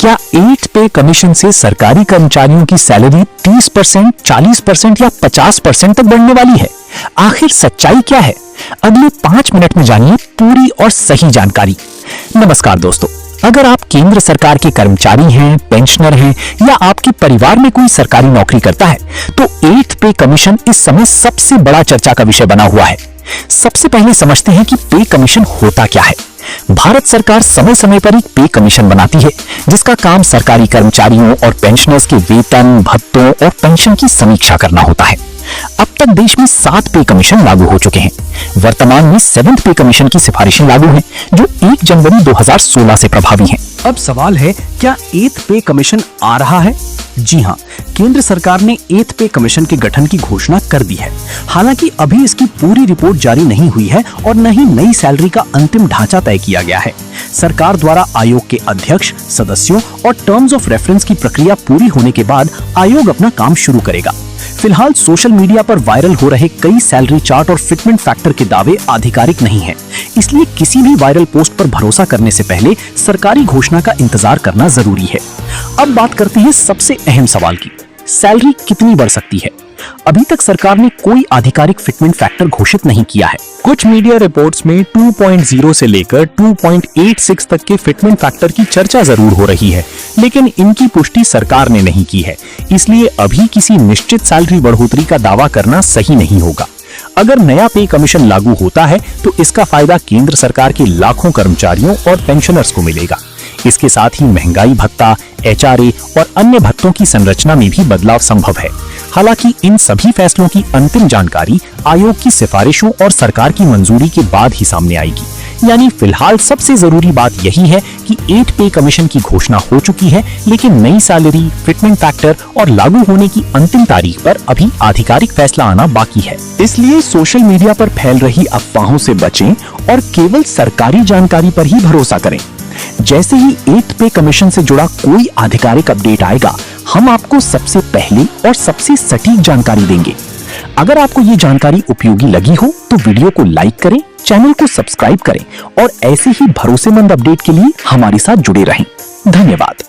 क्या 8 पे कमीशन से सरकारी कर्मचारियों की सैलरी 30%, 40% या 50% तक बढ़ने वाली है? आखिर सच्चाई क्या है? अगले 5 मिनट में जानिए पूरी और सही जानकारी। नमस्कार दोस्तों, अगर आप केंद्र सरकार के कर्मचारी हैं, पेंशनर हैं या आपके परिवार में कोई सरकारी नौकरी करता है, तो 8 पे कमीशन इस समय सबसे बड़ा चर्चा का विषय बना हुआ है। सबसे पहले समझते हैं कि पे कमीशन होता क्या है। भारत सरकार समय समय पर एक पे कमीशन बनाती है, जिसका काम सरकारी कर्मचारियों और पेंशनर्स के वेतन, भत्तों और पेंशन की समीक्षा करना होता है। अब तक देश में 7 पे कमीशन लागू हो चुके हैं। वर्तमान में 7th पे कमीशन की सिफारिशें लागू हैं, जो 1 जनवरी 2016 से प्रभावी हैं। अब सवाल है, क्या 8th पे कमीशन आ रहा है? जी हाँ, केंद्र सरकार ने 8th पे कमीशन के गठन की घोषणा कर दी है। हालांकि अभी इसकी पूरी रिपोर्ट जारी नहीं हुई है और न ही नई सैलरी का अंतिम ढांचा तय किया गया है। सरकार द्वारा आयोग के अध्यक्ष, सदस्यों और टर्म्स ऑफ रेफरेंस की प्रक्रिया पूरी होने के बाद आयोग अपना काम शुरू करेगा। फिलहाल सोशल मीडिया पर वायरल हो रहे कई सैलरी चार्ट और फिटमेंट फैक्टर के दावे आधिकारिक नहीं हैं, इसलिए किसी भी वायरल पोस्ट पर भरोसा करने से पहले सरकारी घोषणा का इंतजार करना जरूरी है। अब बात करते हैं सबसे अहम सवाल की, सैलरी कितनी बढ़ सकती है? अभी तक सरकार ने कोई आधिकारिक फिटमेंट फैक्टर घोषित नहीं किया है। कुछ मीडिया रिपोर्ट्स में 2.0 से लेकर 2.86 तक के फिटमेंट फैक्टर की चर्चा जरूर हो रही है, लेकिन इनकी पुष्टि सरकार ने नहीं की है, इसलिए अभी किसी निश्चित सैलरी बढ़ोतरी का दावा करना सही नहीं होगा। अगर नया पे कमीशन लागू होता है तो इसका फायदा केंद्र सरकार के लाखों कर्मचारियों और पेंशनर्स को मिलेगा। इसके साथ ही महंगाई भत्ता, HRA और अन्य भत्तों की संरचना में भी बदलाव संभव है। हालांकि इन सभी फैसलों की अंतिम जानकारी आयोग की सिफारिशों और सरकार की मंजूरी के बाद ही सामने आएगी। यानी फिलहाल सबसे जरूरी बात यही है कि 8 पे कमीशन की घोषणा हो चुकी है, लेकिन नई सैलरी, फिटमेंट फैक्टर और लागू होने की अंतिम तारीख पर अभी आधिकारिक फैसला आना बाकी है। इसलिए सोशल मीडिया पर फैल रही अफवाहों से बचें और केवल सरकारी जानकारी पर ही भरोसा करें। जैसे ही 8 पे कमीशन से जुड़ा कोई आधिकारिक अपडेट आएगा, हम आपको सबसे पहले और सबसे सटीक जानकारी देंगे। अगर आपको ये जानकारी उपयोगी लगी हो तो वीडियो को लाइक करें, चैनल को सब्सक्राइब करें और ऐसे ही भरोसेमंद अपडेट के लिए हमारे साथ जुड़े रहें। धन्यवाद।